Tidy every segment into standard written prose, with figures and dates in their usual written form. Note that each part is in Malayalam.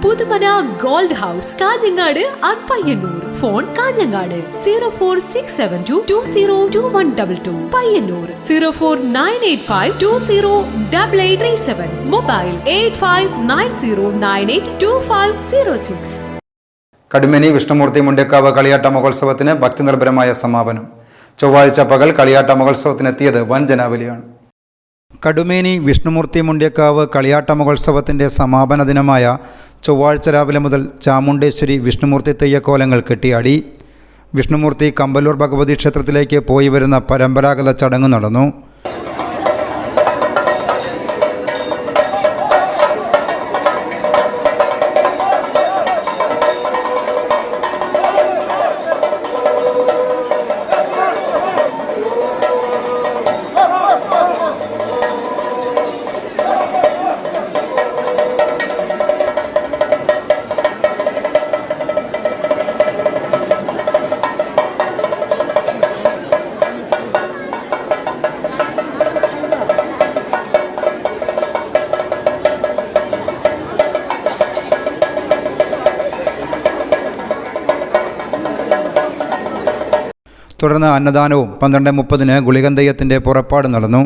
Puthumana gold house Kanhangad and Payyanur. Phone Kanhangad 0467220222, Payyanur 049852088837, mobile 8590982506. Kadumeni Vishnumoorthy Mundekkavu കളിയാട്ട മഹോത്സവത്തിന് ഭക്തിനിർഭരമായ സമാപനം. ചൊവ്വാഴ്ച പകൽ കളിയാട്ട മഹോത്സവത്തിനെത്തിയത് വൻ ജനാവലിയാണ്. കടുമേനി വിഷ്ണുമൂർത്തി മുണ്ടേക്കാവ് കളിയാട്ട മഹോത്സവത്തിൻ്റെ സമാപന ദിനമായ ചൊവ്വാഴ്ച രാവിലെ മുതൽ ചാമുണ്ടേശ്വരി വിഷ്ണുമൂർത്തി തെയ്യക്കോലങ്ങൾ കെട്ടിയാടി. വിഷ്ണുമൂർത്തി കമ്പല്ലൂർ ഭഗവതി ക്ഷേത്രത്തിലേക്ക് പോയി വരുന്ന പരമ്പരാഗത ചടങ്ങ് നടന്നു. തുടർന്ന് അന്നദാനവും 12:30 ഗുളികൻ തെയ്യത്തിൻ്റെ പുറപ്പാട് നടന്നു.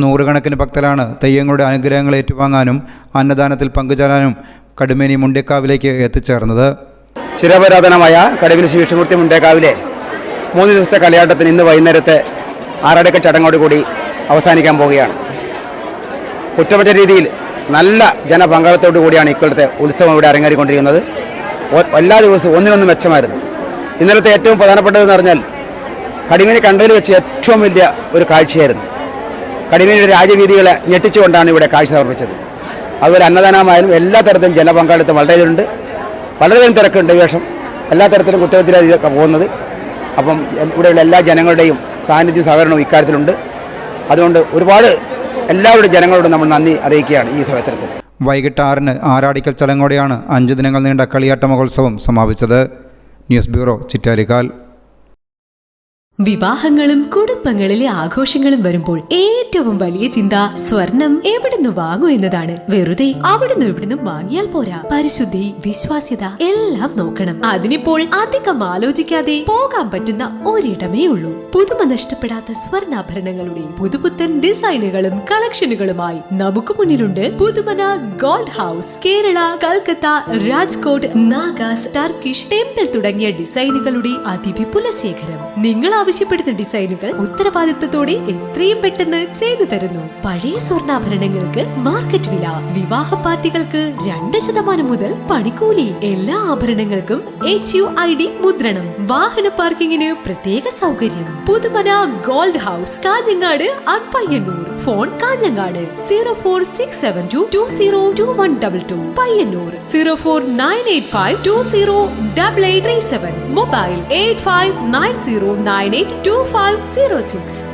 നൂറുകണക്കിന് ഭക്തരാണ് തെയ്യങ്ങളുടെ അനുഗ്രഹങ്ങൾ ഏറ്റുവാങ്ങാനും അന്നദാനത്തിൽ പങ്കുചേരാനും കടുമേനി മുണ്ടേക്കാവിലേക്ക് എത്തിച്ചേർന്നത്. ചിരപുരാതനമായ കടുമേനി ശ്രീ വിഷ്ണുമൂർത്തി മുണ്ടേക്കാവിലെ 3 ദിവസത്തെ കളിയാട്ടത്തിന് ഇന്ന് വൈകുന്നേരത്തെ 6:30 ചടങ്ങോടുകൂടി അവസാനിക്കാൻ പോവുകയാണ്. കുറ്റമറ്റ രീതിയിൽ നല്ല ജനപങ്കാളിത്തത്തോടു കൂടിയാണ് ഇക്കൊല്ലത്തെ ഉത്സവം ഇവിടെ അരങ്ങേറിക്കൊണ്ടിരിക്കുന്നത്. എല്ലാ ദിവസവും ഒന്നിനൊന്ന് മെച്ചമായിരുന്നു. ഇന്നലത്തെ ഏറ്റവും പ്രധാനപ്പെട്ടതെന്ന് പറഞ്ഞാൽ കടിമേനി കണ്ടതിൽ വെച്ച് ഏറ്റവും വലിയ ഒരു കാഴ്ചയായിരുന്നു. കടിമേനിയുടെ രാജവീതികളെ ഞെട്ടിച്ചുകൊണ്ടാണ് ഇവിടെ കാഴ്ച സമർപ്പിച്ചത്. അതുപോലെ അന്നദാനമായാലും എല്ലാ തരത്തിലും ജനപങ്കാളിത്തം വളരെയധികം വളരെയധികം തിരക്കുണ്ട്. ഈ വേഷം എല്ലാ തരത്തിലും കുറ്റത്തിലൊക്കെ പോകുന്നത്. അപ്പം ഇവിടെയുള്ള എല്ലാ ജനങ്ങളുടെയും സാന്നിധ്യം സഹകരണവും ഇക്കാര്യത്തിലുണ്ട്. അതുകൊണ്ട് ഒരുപാട് എല്ലാവരുടെ ജനങ്ങളോടും നമ്മൾ നന്ദി അറിയിക്കുകയാണ് ഈ അവസരത്തിൽ. വൈകിട്ട് 6-ന് ആറാടിക്കൽ ചടങ്ങോടെയാണ് 5 ദിനങ്ങൾ നീണ്ട കളിയാട്ട മഹോത്സവം സമാപിച്ചത്. News bureau, Chittarikkal. വിവാഹങ്ങളും കുടുംബങ്ങളിലെ ആഘോഷങ്ങളും വരുമ്പോൾ ഏറ്റവും വലിയ ചിന്ത സ്വർണം എവിടുന്ന് വാങ്ങൂ എന്നതാണ്. വെറുതെ അവിടുന്ന് ഇവിടുന്ന് വാങ്ങിയാൽ പോരാ, പരിശുദ്ധി, വിശ്വാസ്യത എല്ലാം നോക്കണം. അതിനിപ്പോൾ അധികം ആലോചിക്കാതെ പോകാൻ പറ്റുന്ന ഒരിടമേ ഉള്ളൂ. പുതുമ നഷ്ടപ്പെടാത്ത സ്വർണ്ണാഭരണങ്ങളുടെ പുതുപുത്തൻ ഡിസൈനുകളും കളക്ഷനുകളുമായി നമുക്ക് മുന്നിലുണ്ട് Puthumana gold house. Kerala, Calcutta, Rajkot, Nagas, Turkish, temple തുടങ്ങിയ ഡിസൈനുകളുടെ അതിവിപുല ശേഖരം. നിങ്ങൾ ആവശ്യപ്പെടുന്ന ഡിസൈനുകൾ ഉത്തരവാദിത്തത്തോടെ എത്രയും പെട്ടെന്ന് ചെയ്തു തരുന്നു. പഴയ സ്വർണ്ണാഭരണങ്ങൾക്ക് മാർക്കറ്റ് വില, വിവാഹ പാർട്ടികൾക്ക് 2% മുതൽ പണിക്കൂലി. എല്ലാ ആഭരണങ്ങൾക്കും HUID മുദ്രണം, വാഹന പാർക്കിങ്ങിന് പ്രത്യേക സൗകര്യം. Puthumana gold house, Kanhangad, Payyanur. Phone Kanhangad 0467220222, Payyanur 04985208837, mobile 8590982506.